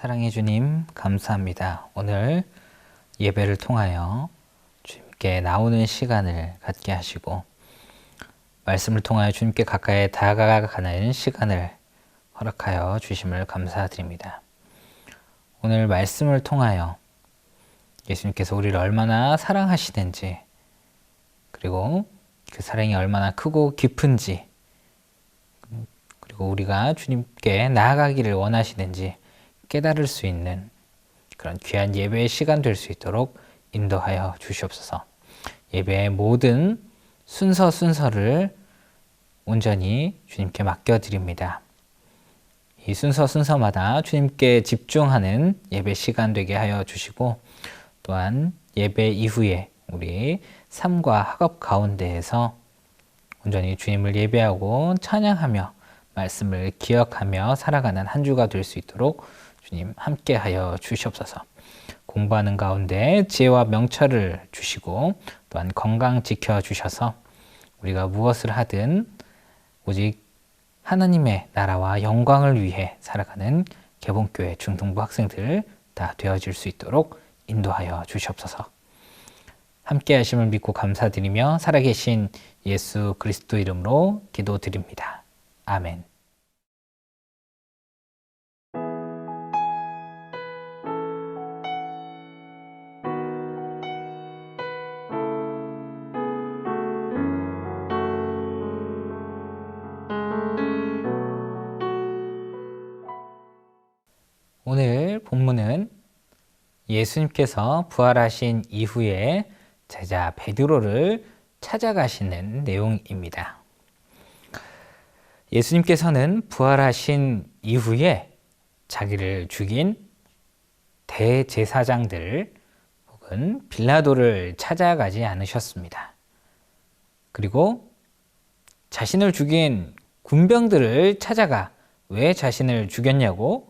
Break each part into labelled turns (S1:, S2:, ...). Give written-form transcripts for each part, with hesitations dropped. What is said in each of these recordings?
S1: 사랑해 주님, 감사합니다. 오늘 예배를 통하여 주님께 나오는 시간을 갖게 하시고 말씀을 통하여 주님께 가까이 다가가는 시간을 허락하여 주심을 감사드립니다. 오늘 말씀을 통하여 예수님께서 우리를 얼마나 사랑하시는지, 그리고 그 사랑이 얼마나 크고 깊은지, 그리고 우리가 주님께 나아가기를 원하시는지 깨달을 수 있는 그런 귀한 예배의 시간 될 수 있도록 인도하여 주시옵소서. 예배의 모든 순서를 온전히 주님께 맡겨드립니다. 이 순서마다 주님께 집중하는 예배 시간 되게 하여 주시고, 또한 예배 이후에 우리 삶과 학업 가운데에서 온전히 주님을 예배하고 찬양하며 말씀을 기억하며 살아가는 한 주가 될 수 있도록 주님 함께하여 주시옵소서. 공부하는 가운데 지혜와 명철을 주시고 또한 건강 지켜주셔서 우리가 무엇을 하든 오직 하나님의 나라와 영광을 위해 살아가는 개봉교회 중등부 학생들 다 되어질 수 있도록 인도하여 주시옵소서. 함께 하심을 믿고 감사드리며 살아계신 예수 그리스도 이름으로 기도드립니다. 아멘. 오늘 본문은 예수님께서 부활하신 이후에 제자 베드로를 찾아가시는 내용입니다. 예수님께서는 부활하신 이후에 자기를 죽인 대제사장들 혹은 빌라도를 찾아가지 않으셨습니다. 그리고 자신을 죽인 군병들을 찾아가 왜 자신을 죽였냐고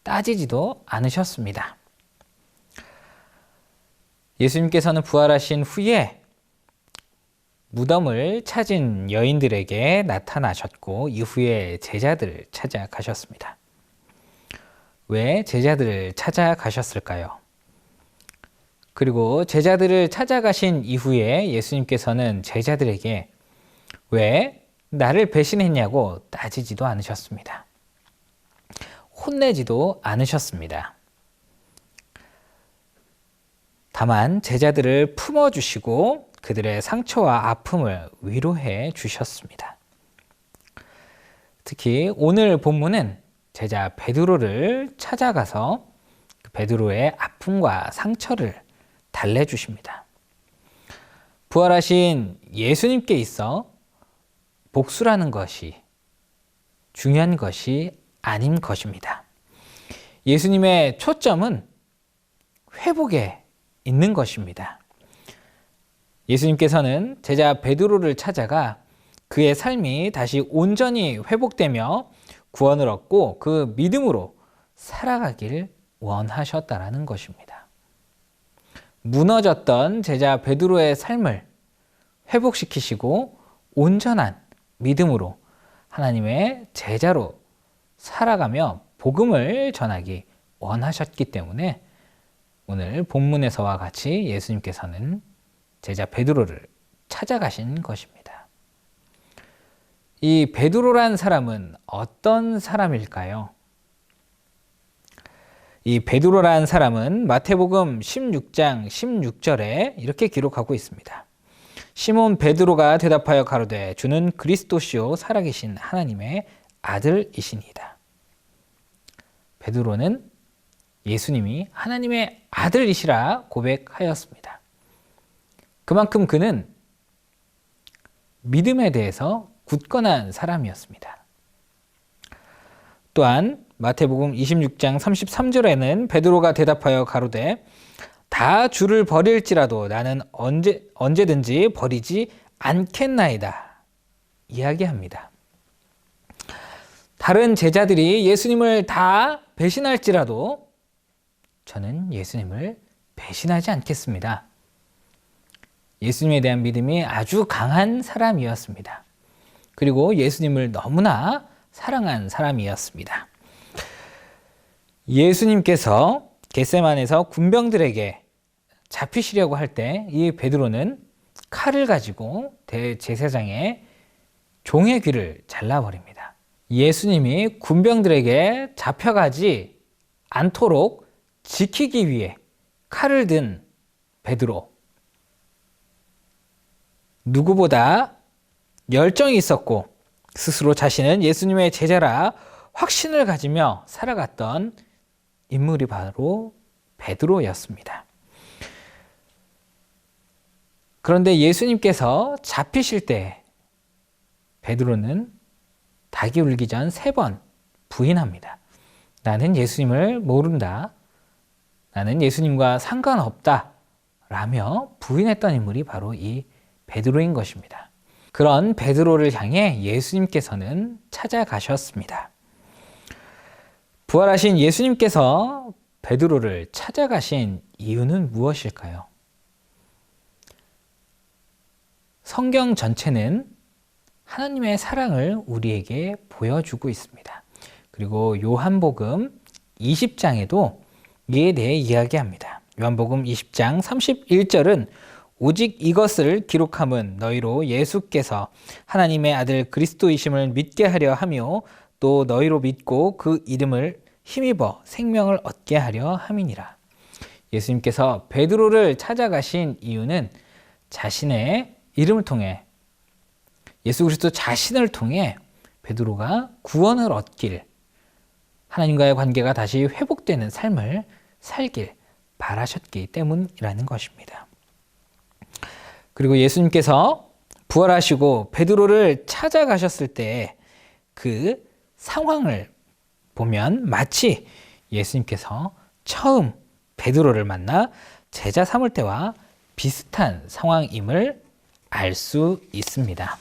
S1: 따지지도 않으셨습니다. 예수님께서는 부활하신 후에 무덤을 찾은 여인들에게 나타나셨고 이후에 제자들을 찾아가셨습니다. 왜 제자들을 찾아가셨을까요? 그리고 제자들을 찾아가신 이후에 예수님께서는 제자들에게 왜 나를 배신했냐고 따지지도 않으셨습니다. 혼내지도 않으셨습니다. 다만 제자들을 품어주시고 그들의 상처와 아픔을 위로해 주셨습니다. 특히 오늘 본문은 제자 베드로를 찾아가서 베드로의 아픔과 상처를 달래주십니다. 부활하신 예수님께 있어 복수라는 것이 중요한 것이 아닌 것입니다. 예수님의 초점은 회복에 있는 것입니다. 예수님께서는 제자 베드로를 찾아가 그의 삶이 다시 온전히 회복되며 구원을 얻고 그 믿음으로 살아가길 원하셨다라는 것입니다. 무너졌던 제자 베드로의 삶을 회복시키시고 온전한 믿음으로 하나님의 제자로 살아가며 복음을 전하기 원하셨기 때문에 오늘 본문에서와 같이 예수님께서는 제자 베드로를 찾아가신 것입니다. 이 베드로란 사람은 어떤 사람일까요? 이 베드로란 사람은 마태복음 16장 16절에 이렇게 기록하고 있습니다. 시몬 베드로가 대답하여 가로되 주는 그리스도시요 살아계신 하나님의 아들이시니이다. 베드로는 예수님이 하나님의 아들이시라 고백하였습니다. 그만큼 그는 믿음에 대해서 굳건한 사람이었습니다. 또한 마태복음 26장 33절에는 베드로가 대답하여 가로되 다 주를 버릴지라도 나는 언제든지 버리지 않겠나이다 이야기합니다. 다른 제자들이 예수님을 다 배신할지라도 저는 예수님을 배신하지 않겠습니다. 예수님에 대한 믿음이 아주 강한 사람이었습니다. 그리고 예수님을 너무나 사랑한 사람이었습니다. 예수님께서 겟세마네에서 군병들에게 잡히시려고 할 때 이 베드로는 칼을 가지고 대제사장의 종의 귀를 잘라버립니다. 예수님이 군병들에게 잡혀가지 않도록 지키기 위해 칼을 든 베드로, 누구보다 열정이 있었고 스스로 자신은 예수님의 제자라 확신을 가지며 살아갔던 인물이 바로 베드로였습니다. 그런데 예수님께서 잡히실 때 베드로는 닭이 울기 전 3번 부인합니다. 나는 예수님을 모른다. 나는 예수님과 상관없다. 라며 부인했던 인물이 바로 이 베드로인 것입니다. 그런 베드로를 향해 예수님께서는 찾아가셨습니다. 부활하신 예수님께서 베드로를 찾아가신 이유는 무엇일까요? 성경 전체는 하나님의 사랑을 우리에게 보여주고 있습니다. 그리고 요한복음 20장에도 이에 대해 이야기합니다. 요한복음 20장 31절은 오직 이것을 기록함은 너희로 예수께서 하나님의 아들 그리스도이심을 믿게 하려 하며 또 너희로 믿고 그 이름을 힘입어 생명을 얻게 하려 함이니라. 예수님께서 베드로를 찾아가신 이유는 자신의 이름을 통해, 예수 그리스도 자신을 통해 베드로가 구원을 얻길, 하나님과의 관계가 다시 회복되는 삶을 살길 바라셨기 때문이라는 것입니다. 그리고 예수님께서 부활하시고 베드로를 찾아가셨을 때 그 상황을 보면 마치 예수님께서 처음 베드로를 만나 제자 삼을 때와 비슷한 상황임을 알 수 있습니다.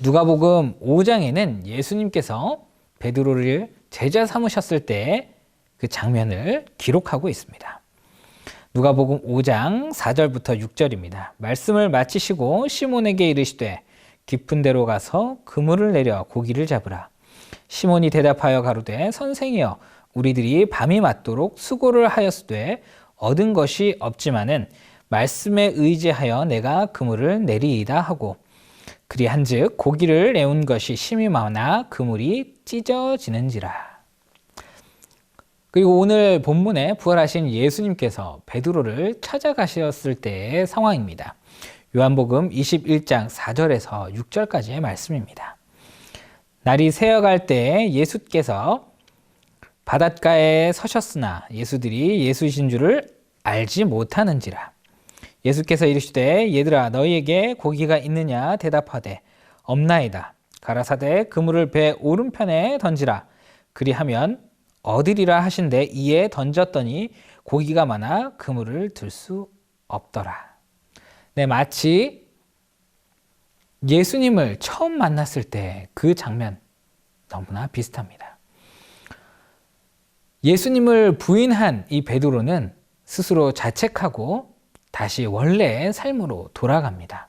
S1: 누가복음 5장에는 예수님께서 베드로를 제자 삼으셨을 때 그 장면을 기록하고 있습니다. 누가복음 5장 4절부터 6절입니다. 말씀을 마치시고 시몬에게 이르시되 깊은 데로 가서 그물을 내려 고기를 잡으라. 시몬이 대답하여 가로되 선생이여 우리들이 밤이 맞도록 수고를 하였으되 얻은 것이 없지만은 말씀에 의지하여 내가 그물을 내리이다 하고 그리한즉 고기를 내온 것이 심히 많아 그물이 찢어지는지라. 그리고 오늘 본문에 부활하신 예수님께서 베드로를 찾아가셨을 때의 상황입니다. 요한복음 21장 4절에서 6절까지의 말씀입니다. 날이 새어갈 때 예수께서 바닷가에 서셨으나 예수들이 예수이신 줄을 알지 못하는지라. 예수께서 이르시되 얘들아 너희에게 고기가 있느냐 대답하되 없나이다. 가라사대 그물을 배 오른편에 던지라. 그리하면 얻으리라 하신대 이에 던졌더니 고기가 많아 그물을 들 수 없더라. 네, 마치 예수님을 처음 만났을 때 그 장면 너무나 비슷합니다. 예수님을 부인한 이 베드로는 스스로 자책하고 다시 원래의 삶으로 돌아갑니다.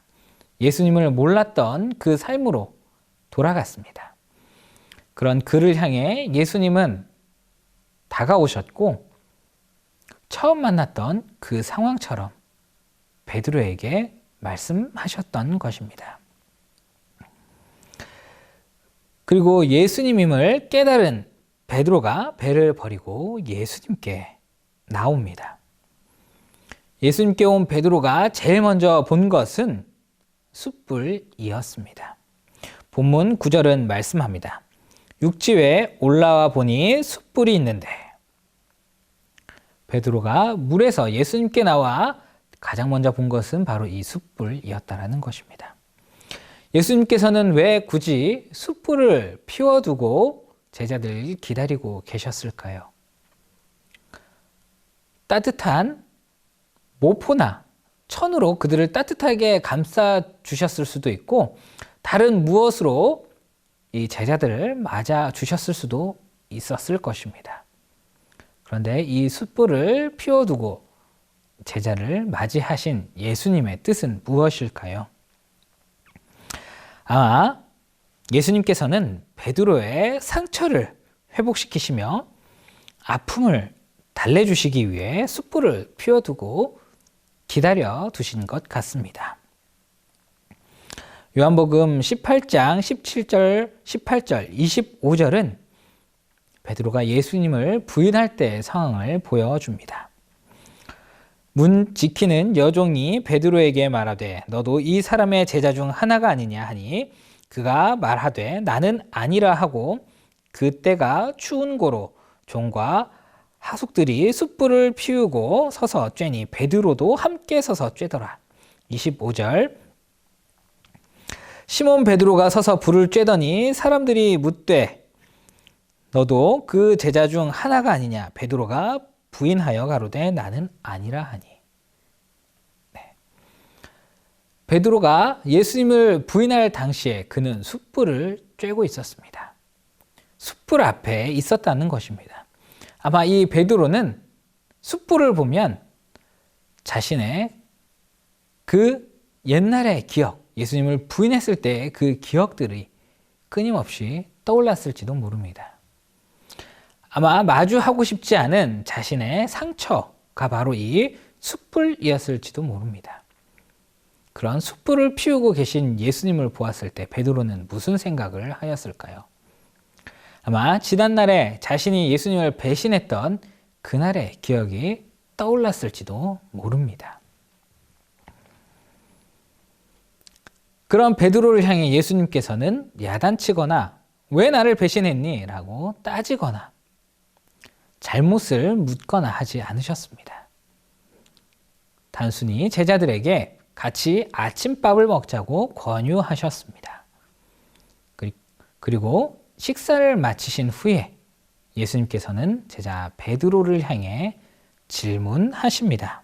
S1: 예수님을 몰랐던 그 삶으로 돌아갔습니다. 그런 그를 향해 예수님은 다가오셨고 처음 만났던 그 상황처럼 베드로에게 말씀하셨던 것입니다. 그리고 예수님임을 깨달은 베드로가 배를 버리고 예수님께 나옵니다. 예수님께 온 베드로가 제일 먼저 본 것은 숯불이었습니다. 본문 9절은 말씀합니다. 육지에 올라와 보니 숯불이 있는데 베드로가 물에서 예수님께 나와 가장 먼저 본 것은 바로 이 숯불이었다라는 것입니다. 예수님께서는 왜 굳이 숯불을 피워두고 제자들을 기다리고 계셨을까요? 따뜻한 모포나 천으로 그들을 따뜻하게 감싸 주셨을 수도 있고 다른 무엇으로 이 제자들을 맞아 주셨을 수도 있었을 것입니다. 그런데 이 숯불을 피워두고 제자를 맞이하신 예수님의 뜻은 무엇일까요? 아마 예수님께서는 베드로의 상처를 회복시키시며 아픔을 달래주시기 위해 숯불을 피워두고 기다려 두신 것 같습니다. 요한복음 18장 17절, 18절, 25절은 베드로가 예수님을 부인할 때의 상황을 보여줍니다. 문 지키는 여종이 베드로에게 말하되 너도 이 사람의 제자 중 하나가 아니냐 하니 그가 말하되 나는 아니라 하고 그때가 추운 고로 종과 하숙들이 숯불을 피우고 서서 쬐니 베드로도 함께 서서 쬐더라. 25절 시몬 베드로가 서서 불을 쬐더니 사람들이 묻되 너도 그 제자 중 하나가 아니냐? 베드로가 부인하여 가로되 나는 아니라 하니. 네. 베드로가 예수님을 부인할 당시에 그는 숯불을 쬐고 있었습니다. 숯불 앞에 있었다는 것입니다. 아마 이 베드로는 숯불을 보면 자신의 그 옛날의 기억, 예수님을 부인했을 때의 그 기억들이 끊임없이 떠올랐을지도 모릅니다. 아마 마주하고 싶지 않은 자신의 상처가 바로 이 숯불이었을지도 모릅니다. 그런 숯불을 피우고 계신 예수님을 보았을 때 베드로는 무슨 생각을 하였을까요? 아마 지난날에 자신이 예수님을 배신했던 그날의 기억이 떠올랐을지도 모릅니다. 그런 베드로를 향해 예수님께서는 야단치거나 왜 나를 배신했니? 라고 따지거나 잘못을 묻거나 하지 않으셨습니다. 단순히 제자들에게 같이 아침밥을 먹자고 권유하셨습니다. 그리고 식사를 마치신 후에 예수님께서는 제자 베드로를 향해 질문하십니다.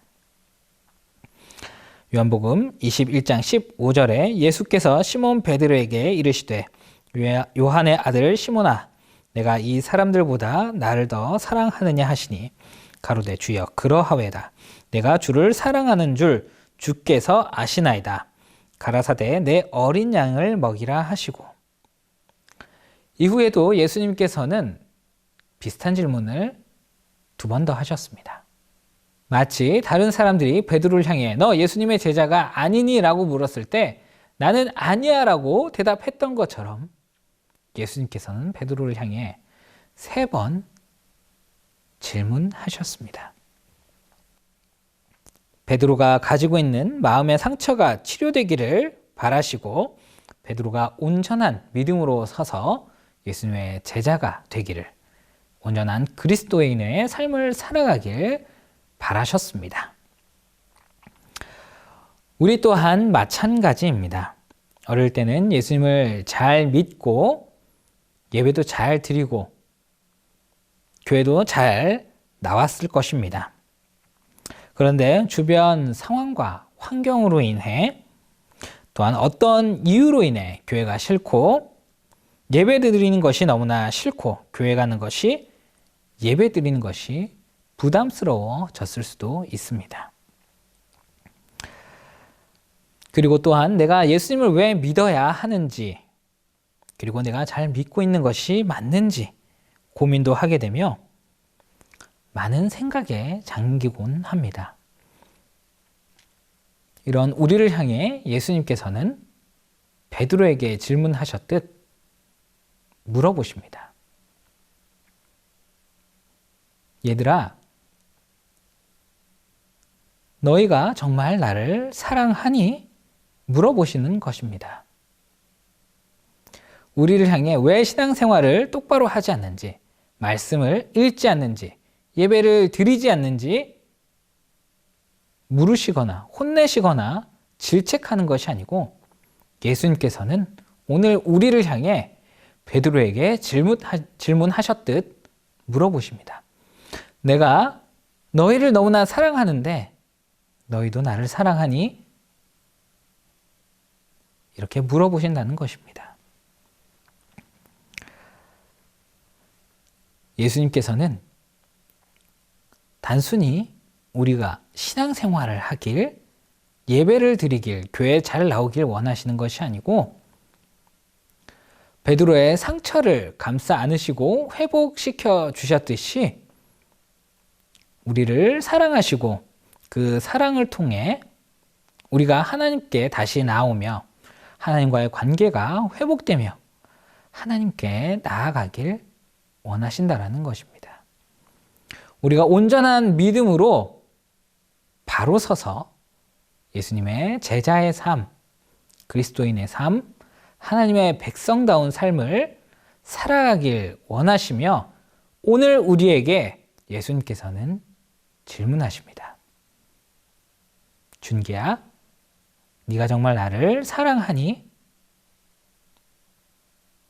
S1: 요한복음 21장 15절에 예수께서 시몬 베드로에게 이르시되 요한의 아들 시몬아 내가 이 사람들보다 나를 더 사랑하느냐 하시니 가로되 주여 그러하외다. 내가 주를 사랑하는 줄 주께서 아시나이다. 가라사대 내 어린 양을 먹이라 하시고 이후에도 예수님께서는 비슷한 질문을 두 번 더 하셨습니다. 마치 다른 사람들이 베드로를 향해 너 예수님의 제자가 아니니? 라고 물었을 때 나는 아니야 라고 대답했던 것처럼 예수님께서는 베드로를 향해 3번 질문하셨습니다. 베드로가 가지고 있는 마음의 상처가 치료되기를 바라시고 베드로가 온전한 믿음으로 서서 예수님의 제자가 되기를 온전한 그리스도인의 삶을 살아가길 바라셨습니다. 우리 또한 마찬가지입니다. 어릴 때는 예수님을 잘 믿고 예배도 잘 드리고 교회도 잘 나왔을 것입니다. 그런데 주변 상황과 환경으로 인해 또한 어떤 이유로 인해 교회가 싫고 예배 드리는 것이 너무나 싫고 교회 가는 것이 예배 드리는 것이 부담스러워졌을 수도 있습니다. 그리고 또한 내가 예수님을 왜 믿어야 하는지 그리고 내가 잘 믿고 있는 것이 맞는지 고민도 하게 되며 많은 생각에 잠기곤 합니다. 이런 우리를 향해 예수님께서는 베드로에게 질문하셨듯 물어보십니다. 얘들아, 너희가 정말 나를 사랑하니? 물어보시는 것입니다. 우리를 향해 왜 신앙생활을 똑바로 하지 않는지, 말씀을 읽지 않는지, 예배를 드리지 않는지 물으시거나 혼내시거나 질책하는 것이 아니고 예수님께서는 오늘 우리를 향해 베드로에게 질문하셨듯 물어보십니다. 내가 너희를 너무나 사랑하는데 너희도 나를 사랑하니? 이렇게 물어보신다는 것입니다. 예수님께서는 단순히 우리가 신앙생활을 하길, 예배를 드리길, 교회에 잘 나오길 원하시는 것이 아니고 베드로의 상처를 감싸 안으시고 회복시켜 주셨듯이 우리를 사랑하시고 그 사랑을 통해 우리가 하나님께 다시 나오며 하나님과의 관계가 회복되며 하나님께 나아가길 원하신다라는 것입니다. 우리가 온전한 믿음으로 바로 서서 예수님의 제자의 삶, 그리스도인의 삶, 하나님의 백성다운 삶을 살아가길 원하시며 오늘 우리에게 예수님께서는 질문하십니다. 준기야, 네가 정말 나를 사랑하니?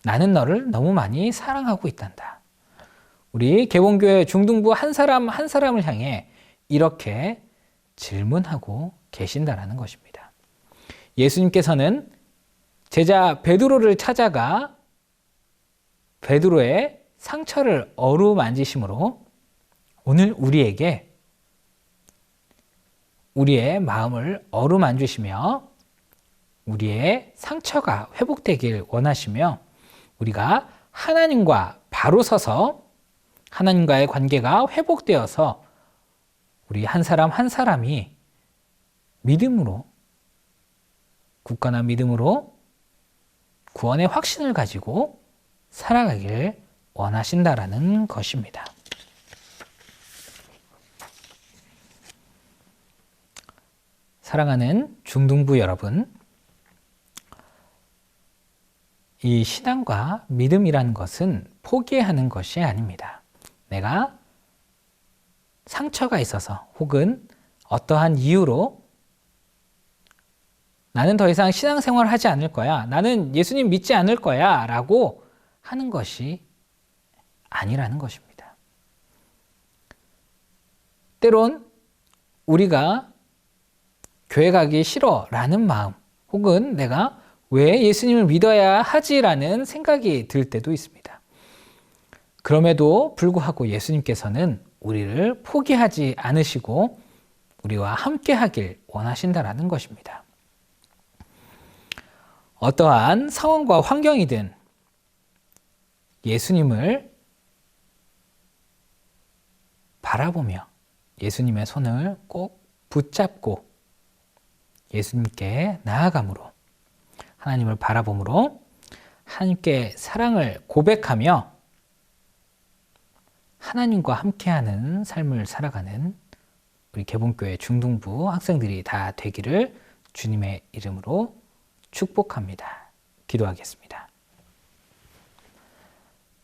S1: 나는 너를 너무 많이 사랑하고 있단다. 우리 개봉교회 중등부 한 사람 한 사람을 향해 이렇게 질문하고 계신다라는 것입니다. 예수님께서는 제자 베드로를 찾아가 베드로의 상처를 어루만지심으로 오늘 우리에게 우리의 마음을 어루만지시며 우리의 상처가 회복되길 원하시며 우리가 하나님과 바로 서서 하나님과의 관계가 회복되어서 우리 한 사람 한 사람이 믿음으로 굳건한 믿음으로 구원의 확신을 가지고 살아가길 원하신다라는 것입니다. 사랑하는 중등부 여러분, 이 신앙과 믿음이라는 것은 포기하는 것이 아닙니다. 내가 상처가 있어서 혹은 어떠한 이유로 나는 더 이상 신앙생활을 하지 않을 거야, 나는 예수님 믿지 않을 거야 라고 하는 것이 아니라는 것입니다. 때론 우리가 교회 가기 싫어 라는 마음 혹은 내가 왜 예수님을 믿어야 하지라는 생각이 들 때도 있습니다. 그럼에도 불구하고 예수님께서는 우리를 포기하지 않으시고 우리와 함께 하길 원하신다라는 것입니다. 어떠한 상황과 환경이든 예수님을 바라보며 예수님의 손을 꼭 붙잡고 예수님께 나아감으로 하나님을 바라봄으로 하나님께 사랑을 고백하며 하나님과 함께하는 삶을 살아가는 우리 개봉교회 중등부 학생들이 다 되기를 주님의 이름으로 축복합니다. 기도하겠습니다.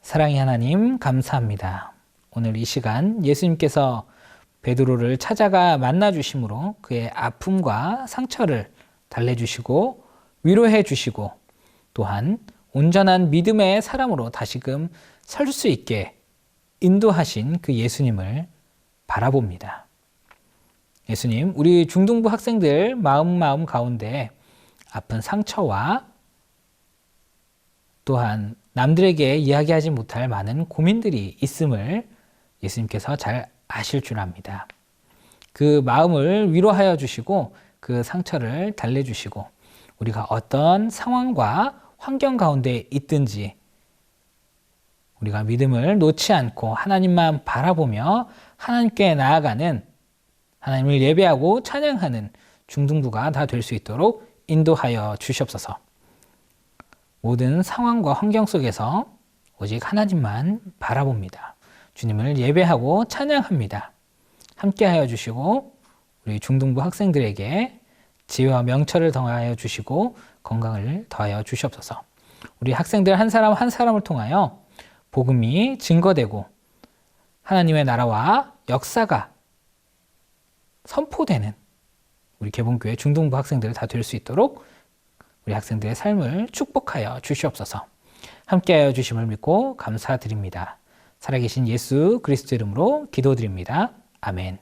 S1: 사랑의 하나님, 감사합니다. 오늘 이 시간 예수님께서 베드로를 찾아가 만나주심으로 그의 아픔과 상처를 달래주시고 위로해 주시고 또한 온전한 믿음의 사람으로 다시금 설 수 있게 인도하신 그 예수님을 바라봅니다. 예수님, 우리 중등부 학생들 마음 가운데 아픈 상처와 또한 남들에게 이야기하지 못할 많은 고민들이 있음을 예수님께서 잘 아실 줄 압니다. 그 마음을 위로하여 주시고 그 상처를 달래주시고 우리가 어떤 상황과 환경 가운데 있든지 우리가 믿음을 놓지 않고 하나님만 바라보며 하나님께 나아가는 하나님을 예배하고 찬양하는 중등부가 다 될 수 있도록 인도하여 주시옵소서. 모든 상황과 환경 속에서 오직 하나님만 바라봅니다. 주님을 예배하고 찬양합니다. 함께하여 주시고 우리 중등부 학생들에게 지혜와 명철을 더하여 주시고 건강을 더하여 주시옵소서. 우리 학생들 한 사람 한 사람을 통하여 복음이 증거되고 하나님의 나라와 역사가 선포되는 우리 개봉교회 중등부 학생들 다 될 수 있도록 우리 학생들의 삶을 축복하여 주시옵소서. 함께하여 주심을 믿고 감사드립니다. 살아계신 예수 그리스도 이름으로 기도드립니다. 아멘.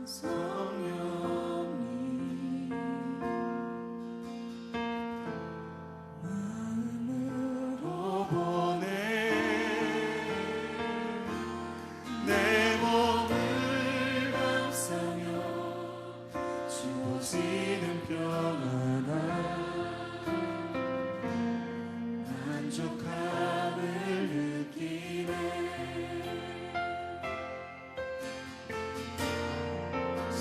S2: 성령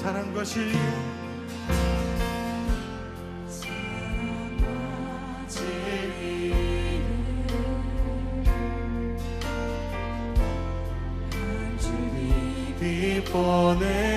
S2: 사랑과 진리 보내